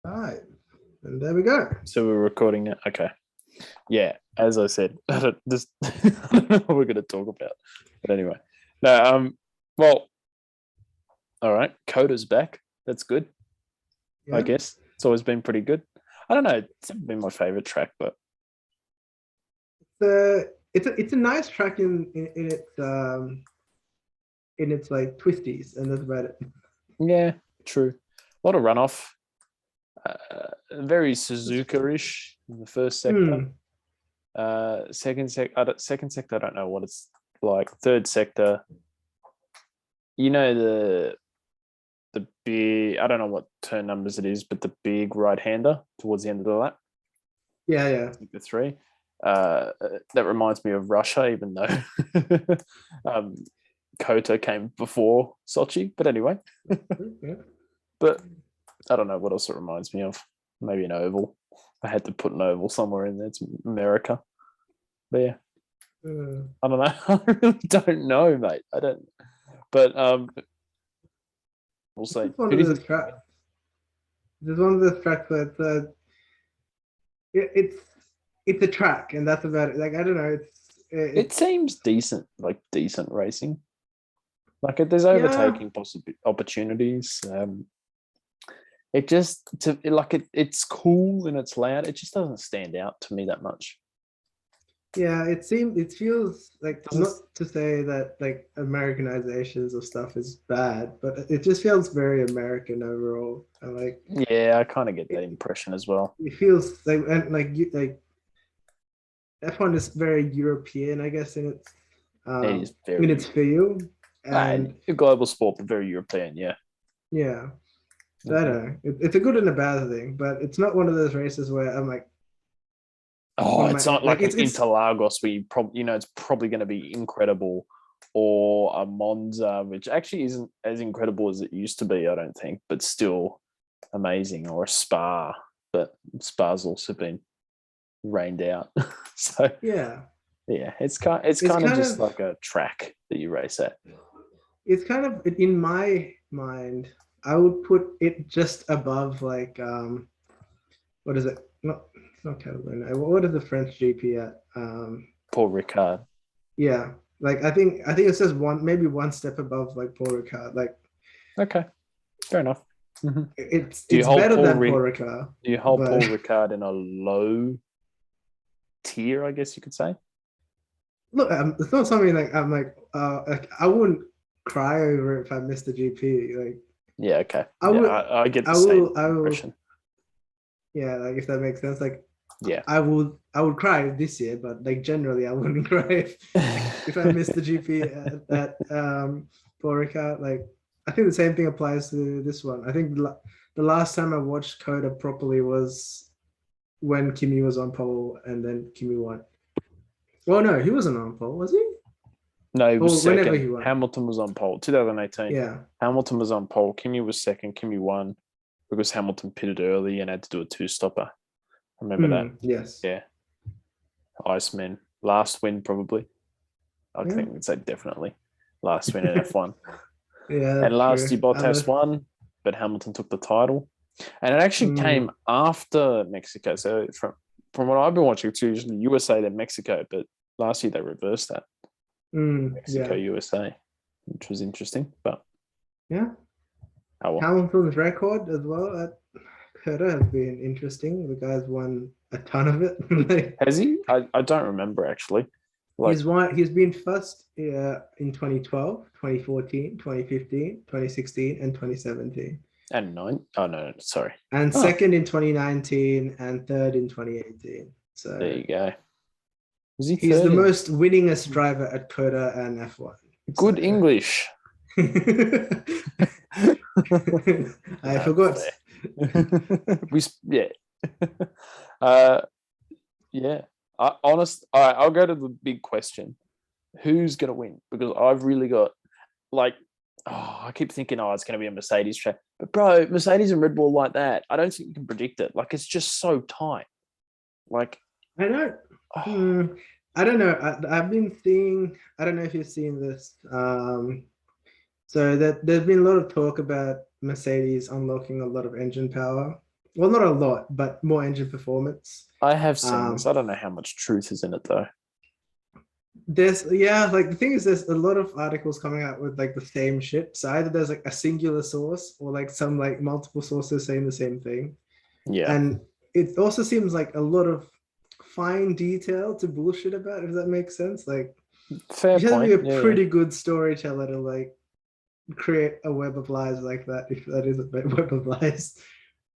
Right. And there we go. So we're recording it. Okay. Yeah, as I said, I don't know what we're going to talk about. But anyway. No, well, all right. Coda's back. That's good. Yeah. I guess. It's always been pretty good. I don't know. It's never been my favorite track, but It's a nice track in its like twisties, and that's about it. yeah, true. A lot of runoff. Very Suzuka-ish in the first sector. Second sector, I don't know what it's like. Third sector, you know, the big, I don't know what turn numbers it is, but the big right-hander towards the end of the lap. Yeah. The three. That reminds me of Russia, even though Kota came before Sochi. But anyway, Yeah. but I don't know what else it reminds me of. Maybe an oval. I had to put an oval somewhere in there. It's America. But yeah. I don't know. I really don't know, mate. I don't. But we'll see. This is one of those tracks that it's a track, and that's about it. Like, I don't know. It seems decent, like decent racing. Like there's overtaking opportunities. It just it's cool and it's loud. It just doesn't stand out to me that much. Yeah, it feels like, not to say that like Americanizations of stuff is bad, but it just feels very American overall. And like, yeah, I kind of get that impression as well. It feels like, and like F1 is very European, I guess, in its feel. And a global sport, but very European, yeah. Yeah. So I don't know. It's a good and a bad thing, but it's not one of those races where I'm like, it's not like an Interlagos where it's probably going to be incredible, or a Monza, which actually isn't as incredible as it used to be, I don't think, but still amazing, or a Spa, but Spa's also been rained out. So yeah, it's kind of just like a track that you race at. It's kind of, in my mind, I would put it just above like what is it? It's not Catalunya. What is the French GP at? Paul Ricard. Yeah, like I think it says maybe one step above like Paul Ricard. Like, okay, fair enough. Mm-hmm. It's better than Paul Ricard. Do you hold Paul Ricard in a low tier, I guess you could say? Look, it's not something like I'm like I wouldn't cry over it if I missed the GP. Like, yeah, okay. I get the same impression. Yeah, like, if that makes sense. Like, yeah, I would cry this year, but like generally I wouldn't cry if I missed the GP at Paul Ricard. Like, I think the same thing applies to this one. I think the last time I watched Coda properly was when Kimi was on pole, and then Kimi won. Well, no, he wasn't on pole, was he? No, he was second. Hamilton was on pole, 2018. Yeah. Hamilton was on pole. Kimi was second. Kimi won because Hamilton pitted early and had to do a two-stopper. Remember that? Yes. Yeah. Iceman. Last win, probably. I think we'd say definitely. Last win in F1. Yeah. And last year, Bottas won, but Hamilton took the title. And it actually came after Mexico. So from what I've been watching, it's usually USA then Mexico, but last year they reversed that. Mexico, USA, which was interesting. But yeah. Oh, well. Hamilton's record as well at Coda has been interesting. The guy's won a ton of it. Has he? I don't remember actually. He's been first in 2012, 2014, 2015, 2016, and 2017. And no, sorry. And second in 2019 and third in 2018. So there you go. He's the most winningest driver at Coda and F1. Good English. I forgot. Yeah. All right, I'll go to the big question. Who's going to win? Because I've really got I keep thinking, it's going to be a Mercedes track. But bro, Mercedes and Red Bull like that, I don't think you can predict it. Like, it's just so tight. Like, I know. I don't know. I've been seeing, I don't know if you've seen this. So that there's been a lot of talk about Mercedes unlocking a lot of engine power well, not a lot, but more engine performance. I have seen this. Um, I don't know how much truth is in it though. like the thing is, there's a lot of articles coming out with like the same shit. So either there's like a singular source or like some like multiple sources saying the same thing. Yeah, And it also seems like a lot of fine detail to bullshit about, if that makes sense. Like fair you have to be point. a Yeah, pretty good storyteller to like create a web of lies like that, if that is a web of lies.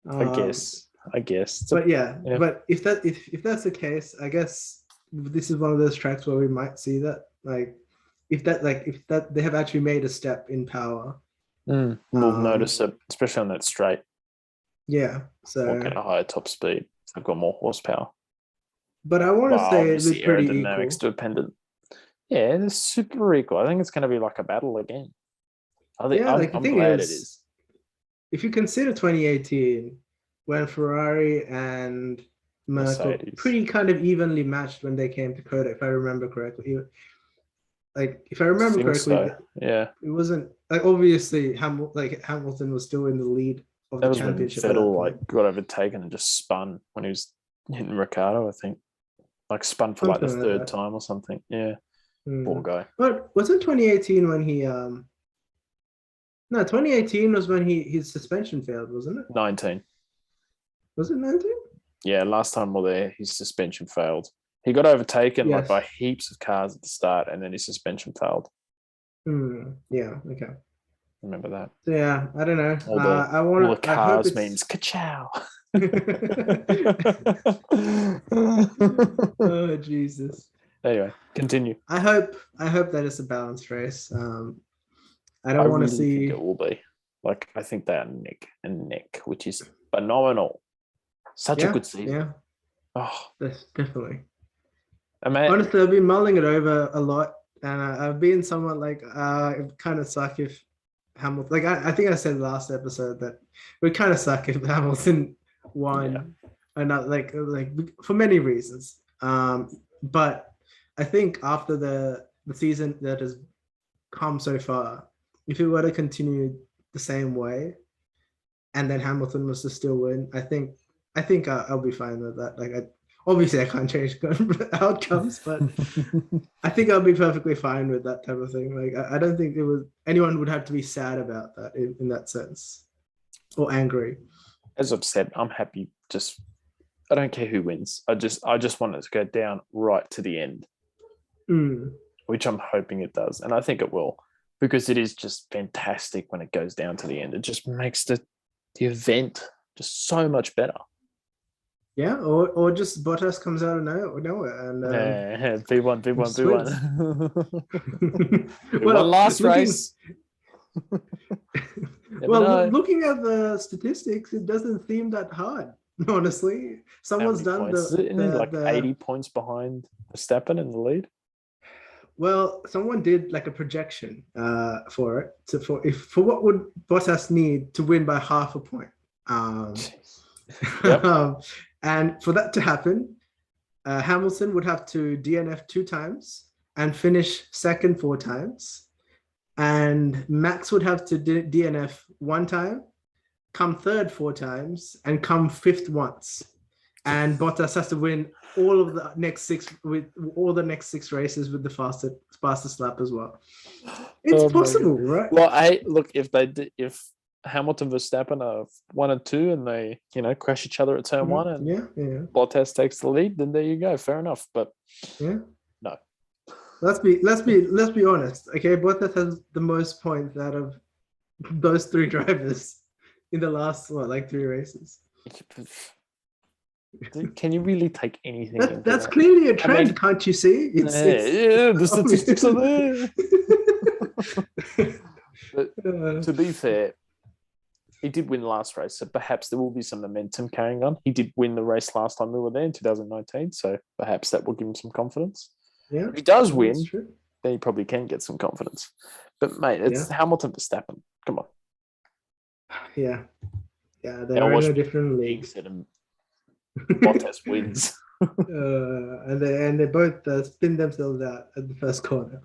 I Um, guess. I guess. but yeah, Yeah. but if that's the case, I guess this is one of those tracks where we might see that. Like if that they have actually made a step in power. We'll notice it, especially on that straight. Yeah. We'll get So a higher top speed. They've got more horsepower. but I want to Well, say it was obviously pretty aerodynamics equal. dependent. Yeah, it's super equal. I think it's going to be like a battle again. Yeah, like the I'm thing glad it is, is. if you consider 2018, when Ferrari and Merkel Mercedes. pretty kind of evenly matched when they came to Coda, if I remember correctly. Like if I remember Think correctly, so. Yeah. it wasn't like obviously Hamilton was still in the lead of That the was when championship at that Vettel point. like got overtaken and just spun when he was hitting Ricardo, I think. Like spun for like the Something like third that. time or something. Yeah. Poor guy. But wasn't 2018 when he no 2018 was when his suspension failed, wasn't it? 19. Was it 19? Yeah, last time we were there, his suspension failed. He got overtaken like Yes. by heaps of cars at the start, and then his suspension failed. Yeah. Okay. Remember that? So yeah, I don't know. All the I want all the I hope cars it's memes. Ka-chow. oh Jesus. Anyway, continue. I hope that it's a balanced race. I I don't want to really think see. it will be. Like, I think they are neck and neck, which is phenomenal. Such a good season. Yeah, Oh, definitely. man. Honestly, I've been mulling it over a lot, and I've been somewhat like, it kind of suck if Hamilton. Like I think I said last episode that it would kind of suck if Hamilton won, another like for many reasons. But I think after the season that has come so far, if it were to continue the same way, and then Hamilton was to still win, I think I'll be fine with that. Like obviously I can't change outcomes, but I think I'll be perfectly fine with that type of thing. Like I don't think anyone would have to be sad about that in that sense, or angry. As I've said, I'm happy. I don't care who wins. I just want it to go down right to the end, which I'm hoping it does, and I think it will, because it is just fantastic when it goes down to the end. It just makes the event just so much better. Yeah, or just Bottas comes out of nowhere and V1. well, last race. Well, looking at the statistics, it doesn't seem that hard. Honestly, someone's done the 80 points behind Verstappen in the lead. Well, someone did like a projection for it. So for what would Bottas need to win by half a point? Yep. And for that to happen, Hamilton would have to DNF 2 times and finish second 4 times. And Max would have to DNF 1 time, come third 4 times, and come fifth once. And Bottas has to win all of the next 6 races with the fastest lap as well. It's possible, right? Well, look, if Hamilton Verstappen are 1 and 2 and they crash each other at turn 1 and Bottas takes the lead, then there you go. Fair enough. But no. Let's be honest. Okay, Bottas has the most points out of those 3 drivers in the last 3 races. Can you really take anything? That's clearly a trend, can't you see? The statistics are there. But to be fair, he did win the last race, so perhaps there will be some momentum carrying on. He did win the race last time we were there in 2019, so perhaps that will give him some confidence. Yeah, if he does win, then he probably can get some confidence. But mate, it's Hamilton Verstappen. Come on. Yeah, they're in a different league. Bottas wins. And they both spin themselves out at the first corner.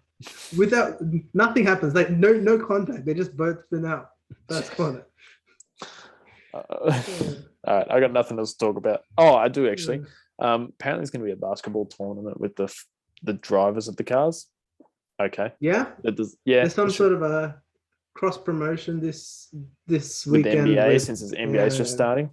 Nothing happens. Like no contact. They just both spin out first corner. All right, I got nothing else to talk about. Oh, I do actually. Yeah. Apparently, it's going to be a basketball tournament with the drivers of the cars. Okay, Yeah, that does. Yeah, there's some that should, sort of a cross promotion this with the weekend NBA with since the NBA is just yeah starting.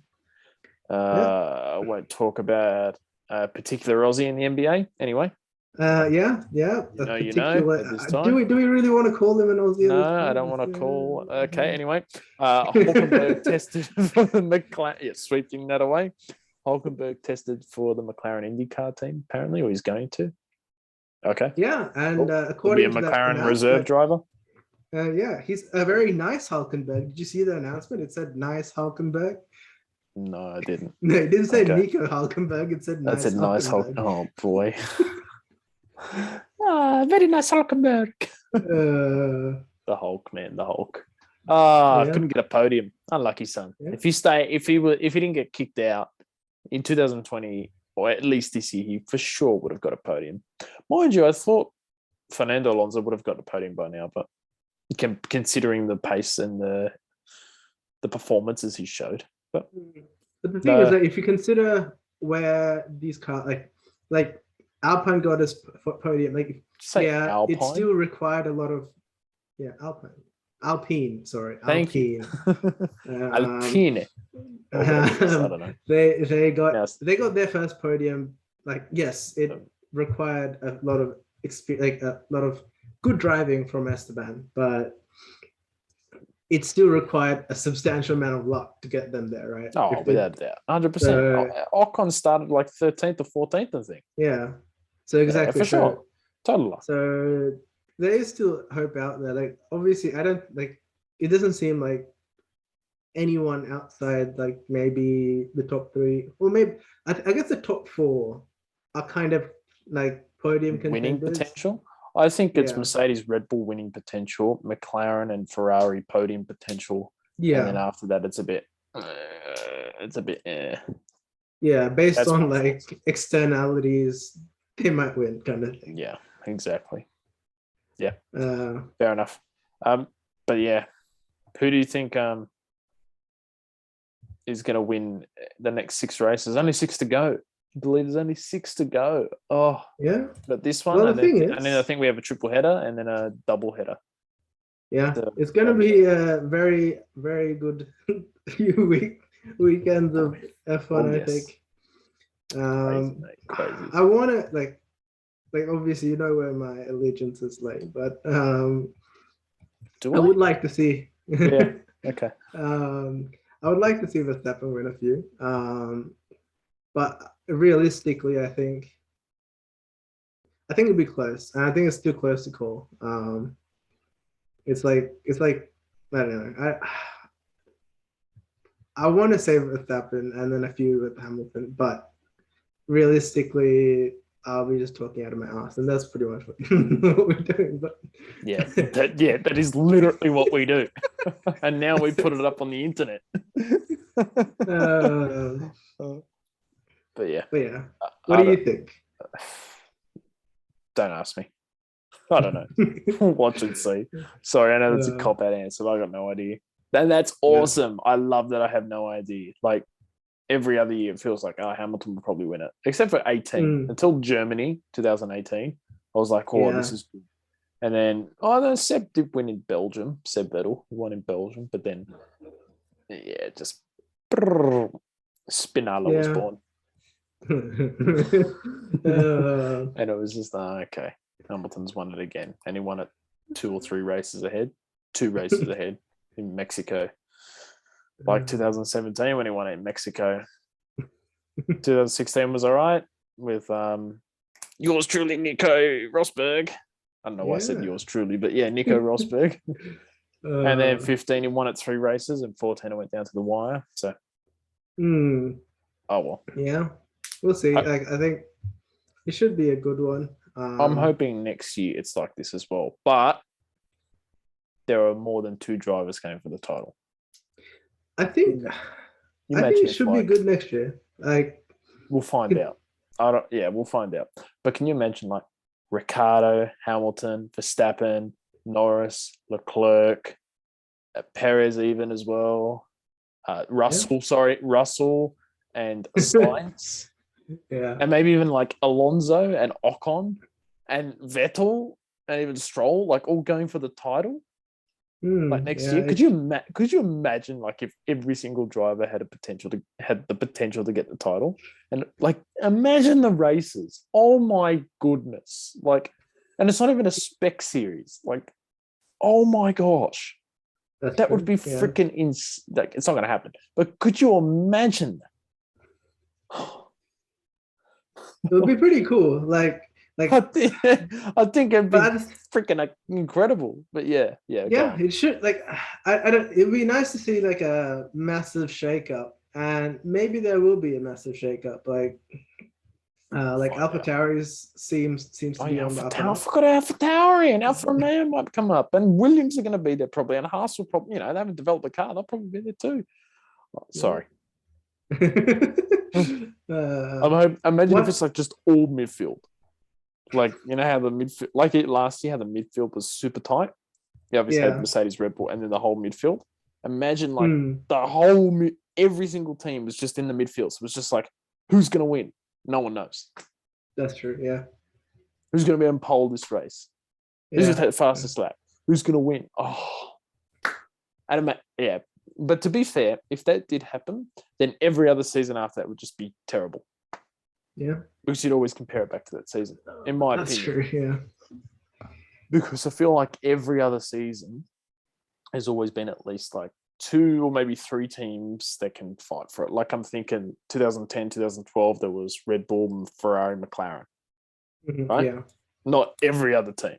yeah I won't talk about a particular Aussie in the NBA anyway. yeah You a know, you know. particular At this do time, we really want to call him an Aussie at no, this I point? don't want to call. Okay, It's, anyway, Hulkenberg tested for the McLaren. Yeah, sweeping that away. Hulkenberg tested for the McLaren IndyCar team apparently, or he's going to. Okay, yeah, and cool. He'll be a according to that McLaren reserve announcement, driver. yeah, he's a very nice Hulkenberg. Did you see the announcement? It said nice Hulkenberg. No, I didn't. No, it didn't say Okay, Nico Hulkenberg. It said that's a nice nice Hulk. Hulkenberg. Oh boy. Very nice Hulkenberg. The Hulk, man, the Hulk. Yeah, Couldn't get a podium. Unlucky son. yeah. If he didn't get kicked out in 2020, or at least this year, he for sure would have got a podium. Mind you, I thought Fernando Alonso would have got a podium by now, but considering the pace and the performances he showed. But But the thing is that if you consider where these cars like Alpine got his podium, like say yeah, Alpine. it still required a lot of Alpine. Sorry, Thank Alpine. you. Alpine. Or whatever it is, I don't know. They got Now, their first podium. Like yes, it required a lot of experience, like a lot of good driving from Esteban, but it still required a substantial amount of luck to get them there, right? oh, without doubt, 100%. Ocon started like 13th or 14th, I think. Yeah. So Yeah, exactly. for sure. Total luck. So there is still hope out there. Like obviously, I don't like. It doesn't seem like anyone outside like maybe the top three, or maybe I guess the top four are kind of like podium Winning contenders. potential. I think it's Yeah. Mercedes, Red Bull winning potential, McLaren and Ferrari podium potential. And then Yeah. after that, it's a bit. Yeah. Based That's on my like thoughts. externalities, they might win, kind of thing. Yeah, exactly. Uh, Fair enough. But yeah, who do you think is going to win the next 6 races? Only 6 to go. I believe there's only 6 to go. Oh, yeah. but this one, Well, and the thing then I is, think we have a triple header and then a double header. yeah, So, it's gonna be a very, very good few weekends of F1, I yes. think. Crazy, mate. Crazy. I want to like obviously you know where my allegiance is like, but Do I would like to see. Yeah. Okay. I would like to see Verstappen win a few. But realistically, I think it'd be close, and I think it's still close to call. It's like I don't know. I want to say Verstappen and then a few with Hamilton, but realistically, I'll be just talking out of my ass, and that's pretty much what we're doing. But yeah, that is literally what we do, and now we put it up on the internet. But yeah, what do you think? Don't ask me. I don't know. Watch and see. Sorry, I know that's a cop out answer. But I got no idea. And that's awesome. I love that I have no idea. Like every other year, it feels like Hamilton will probably win it, except for 18 until Germany 2018. I was like, this is good. And then no, Seb did win in Belgium. Seb Vettel won in Belgium, but then just Spinella was born. And it was just okay. Hamilton's won it again, and he won it 2 or 3 races ahead, 2 races ahead in Mexico, like 2017 when he won it in Mexico. 2016 was all right with yours truly, Nico Rosberg. I don't know why I said yours truly, but yeah, Nico Rosberg. And then 15, he won it 3 races, and 14, it went down to the wire. So, oh well. Yeah, we'll see. I think it should be a good one. I'm hoping next year it's like this as well, but there are more than 2 drivers going for the title. I think it should be good next year. Like we'll find out. We'll find out. But can you imagine like Ricciardo, Hamilton, Verstappen, Norris, Leclerc, Perez even as well? Russell and Sainz, Yeah. and maybe even like Alonso and Ocon and Vettel and even Stroll, like all going for the title like next year. Could you imagine like if every single driver had the potential to get the title? And like imagine the races. Oh my goodness. Like, and it's not even a spec series. Like, oh my gosh. That would be freaking like it's not gonna happen. But could you imagine that? It would be pretty cool. Like I think it'd be but freaking incredible. But yeah, yeah, it should. Like I don't. It'd be nice to see like a massive shakeup, and maybe there will be a massive shakeup. Like AlphaTauri seems to be on the up and I up. forgot AlphaTauri and Alfa Romeo might come up, and Williams are going to be there probably, and Haas will probably, they haven't developed a car, they'll probably be there too. Oh, sorry. Imagine if it's like just all midfield. Like, how the midfield, like last year, how the midfield was super tight. You obviously had Mercedes, Red Bull, and then the whole midfield. Imagine like the whole, every single team was just in the midfield. So it was just like, who's going to win? No one knows. That's true. Yeah. Who's going to be on pole this race? Who's going to take the fastest lap? Who's going to win? Oh, yeah. But to be fair, if that did happen, then every other season after that would just be terrible. Yeah. Because you'd always compare it back to that season, in my opinion. That's true, yeah. Because I feel like every other season has always been at least like 2 or maybe 3 teams that can fight for it. Like I'm thinking 2010, 2012, there was Red Bull, Ferrari, McLaren. Right? Yeah. Not every other team.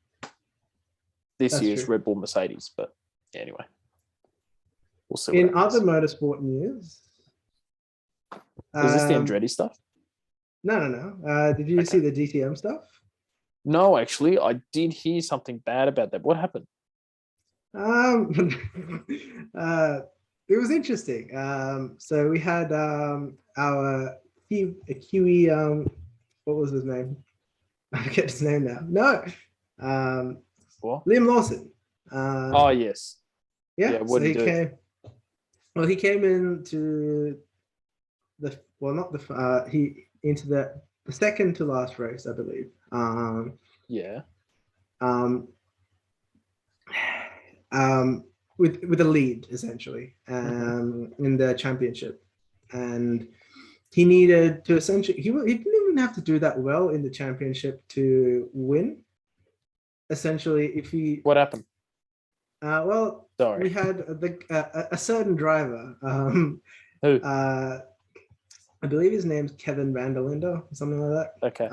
This year's true. Red Bull, Mercedes. But anyway, we'll see. In other motorsport news, is this the Andretti stuff? No. Did you see the DTM stuff? No, actually, I did hear something bad about that. What happened? It was interesting. So we had our Kiwi, what was his name? I forget his name now. No, Liam Lawson. Oh yes. Yeah. What so he came into into the second to last race, I believe. With a lead essentially in the championship, and he needed to essentially he didn't even have to do that well in the championship to win. Essentially, if he what happened? We had a certain driver. Who? I believe his name's Kevin van der Linde or something like that. Okay.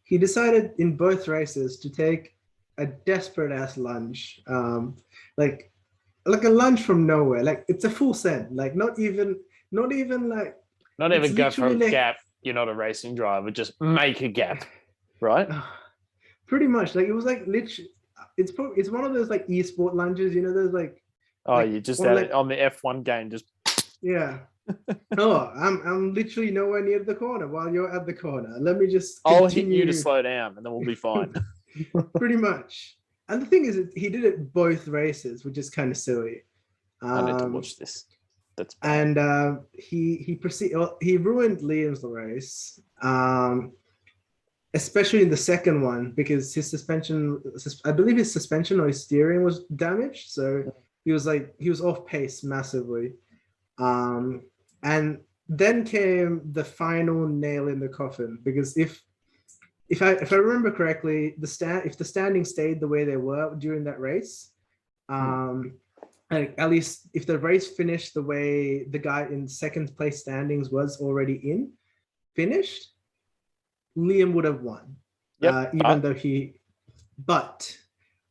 He decided in both races to take a desperate ass lunge, like a lunge from nowhere. Like it's a full send. Like not even go for a gap. You're not a racing driver. Just make a gap, right? Pretty much. Like it was like literally. It's one of those like esport lunges. Those like. You just on the F1 game, just. Yeah. I'm literally nowhere near the corner while you're at the corner. Let me just. I'll hit you to slow down, and then we'll be fine. Pretty much. And the thing is, he did it both races, which is kind of silly. I need to watch this. That's bad. And he ruined Liam's race, especially in the second one because his suspension, I believe his suspension or his steering was damaged, so he was off pace massively. And then came the final nail in the coffin because if I remember correctly, if the standings stayed the way they were during that race, and at least if the race finished the way the guy in second place standings was already finished, Liam would have won. Yep. But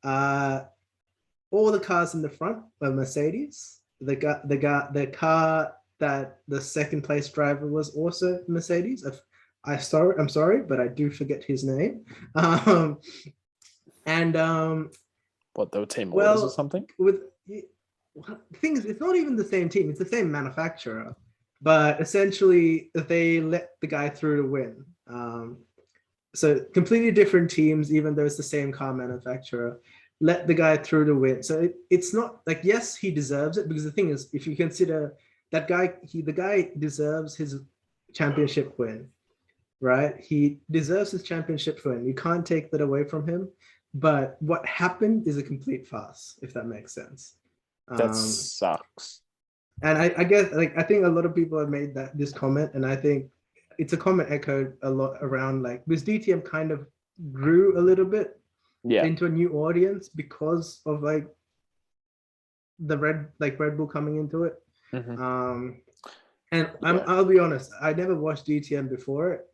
all the cars in the front were Mercedes. The car that the second place driver was also Mercedes. I'm sorry, but I do forget his name. What, they were team orders or something? The thing is, it's not even the same team. It's the same manufacturer, but essentially they let the guy through to win. So completely different teams, even though it's the same car manufacturer. let the guy through the win. So it's not like, yes, he deserves it, because the thing is, if you consider that guy, the guy deserves his championship win, right? He deserves his championship win. You can't take that away from him. But what happened is a complete farce, if that makes sense. That sucks. And I guess, like, I think a lot of people have made this comment, and I think it's a comment echoed a lot around, like, because DTM kind of grew a little bit into a new audience because of like the Red Bull coming into it. And I'll be honest, I never watched DTM before,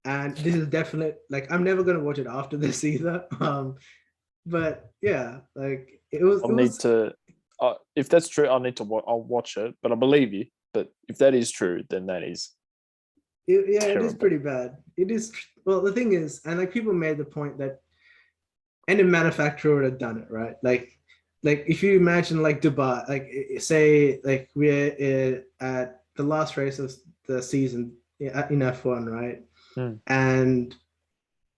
and this is definite. Like, I'm never gonna watch it after this either. But yeah, like if that's true, I'll watch it. But I believe you. But if that is true, then that is. It is pretty bad. It is. Well, the thing is, and like people made the point that any manufacturer would have done it, right? Like if you imagine like Dubai, like say like we're at the last race of the season in F1, right? And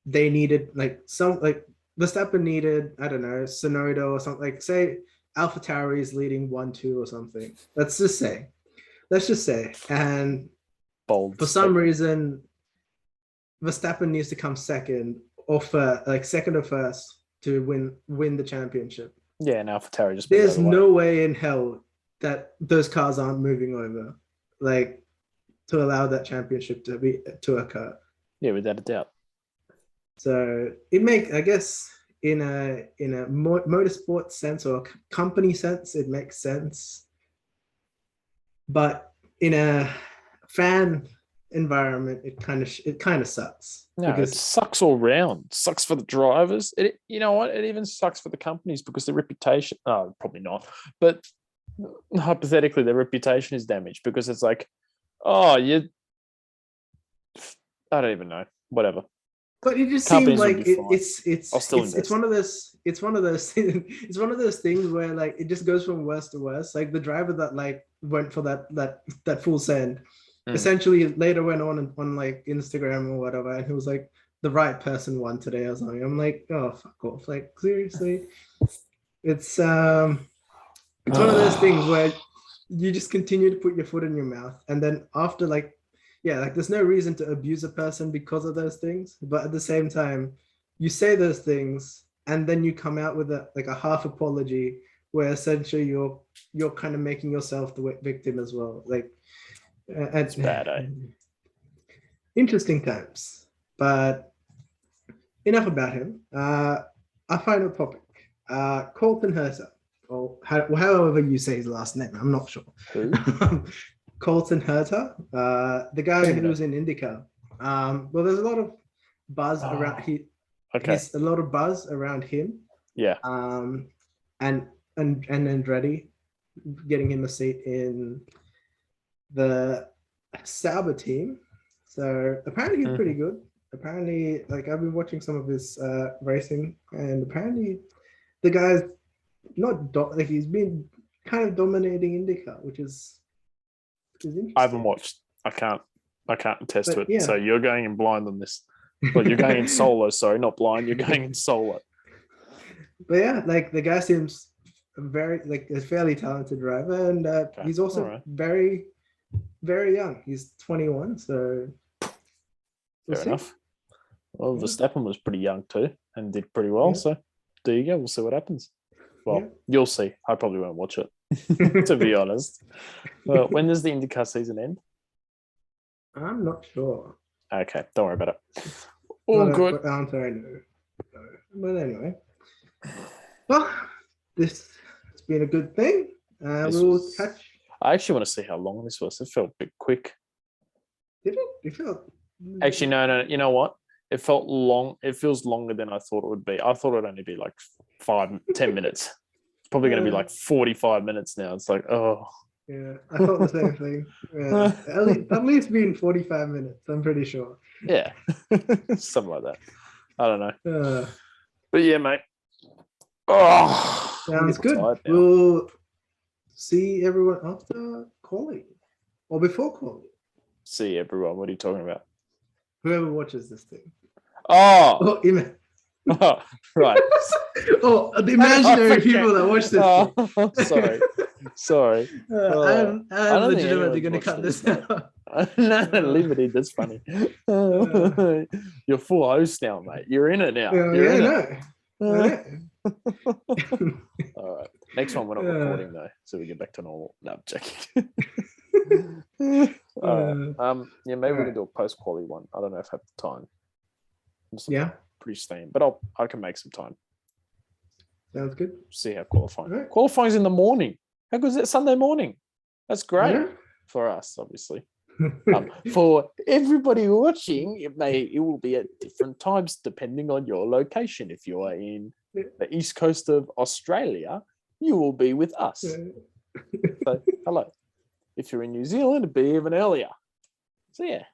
they needed Verstappen needed, I don't know, Sonoda or something, like say AlphaTauri is leading 1-2 or something. Let's just say, and for some reason Verstappen needs to come second or second or first to win the championship. Yeah, and AlphaTauri just. There's no way in hell that those cars aren't moving over, like, to allow that championship to occur. Yeah, without a doubt. So I guess in a motorsport sense or company sense, it makes sense. But in a fan environment, it kind of sucks. No, it sucks all round. It sucks for the drivers. You know what? It even sucks for the companies because their reputation. Oh, probably not. But hypothetically, their reputation is damaged because it's like, I don't even know. Whatever. But it just seems like it's one of those things where like it just goes from worse to worse. Like the driver that like went for that full send, essentially later went on like Instagram or whatever, and he was like, the right person won today or something. I'm like, oh, fuck off! Like, seriously, it's one of those things where you just continue to put your foot in your mouth, and then after like there's no reason to abuse a person because of those things, but at the same time, you say those things and then you come out with a half apology where essentially you're kind of making yourself the victim as well. Like, it's bad, Interesting times, but enough about him. Our final topic, Colton Herta, or however you say his last name. I'm not sure. Colton Herta, the guy who's in IndyCar. Well, there's a lot of buzz around There's a lot of buzz around him. Yeah. And Andretti getting him a seat in the Sauber team. So apparently he's pretty good. Apparently, like, I've been watching some of his racing, and apparently the guy's he's been kind of dominating IndyCar, which is I haven't watched. I can't attest to it. Yeah. So you're going in blind on this. Well, you're going in solo. Sorry, not blind. You're going in solo. But yeah, like the guy seems a fairly talented driver, and he's also very, very young. He's 21, so fair enough. Well, Verstappen was pretty young too and did pretty well. Yeah. So there you go. We'll see what happens. Well, you'll see. I probably won't watch it, to be honest. Well, when does the IndyCar season end? I'm not sure. Okay, don't worry about it. All good. I'm sorry, no. But anyway, well, this has been a good thing. We'll catch. I actually want to see how long this was. It felt a bit quick. Did it? It felt. Actually, no. You know what? It felt long. It feels longer than I thought it would be. I thought it would only be like 5-10 minutes. It's probably going to be like 45 minutes now. It's like, oh. Yeah, I thought the same thing. Yeah. At least been 45 minutes, I'm pretty sure. Yeah, something like that. I don't know. But yeah, mate. Oh, sounds good. We'll see everyone after quali or before quali. See everyone. What are you talking about? Whoever watches this thing. Oh, Oh, right. Oh, the imaginary people that watch this. Oh, sorry. I'm I don't think legitimately anyone's going to cut watched this this, mate. out. No, leave it in. That's funny. You're full host now, mate. You're in it now. You're Yeah, in no. it. All right. Next one, we're not recording though, so we get back to normal. No, I'm joking. All right. Yeah, maybe we can do a post quality one. I don't know if I have the time. Yeah, pretty staying, but I can make some time. sounds good. See how qualifying. Right. Qualifying's in the morning. How good is that? Sunday morning. That's great Yeah. for us, obviously. For everybody watching, it will be at different times depending on your location. If you are in the east coast of Australia, you will be with us. So hello. If you're in New Zealand, it'll be even earlier. So yeah.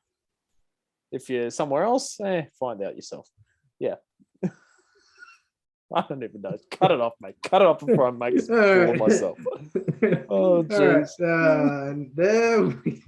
If you're somewhere else, find out yourself. Yeah. I don't even know. Cut it off, mate. Cut it off before I make a fool of myself. Oh, jeez. All right. There we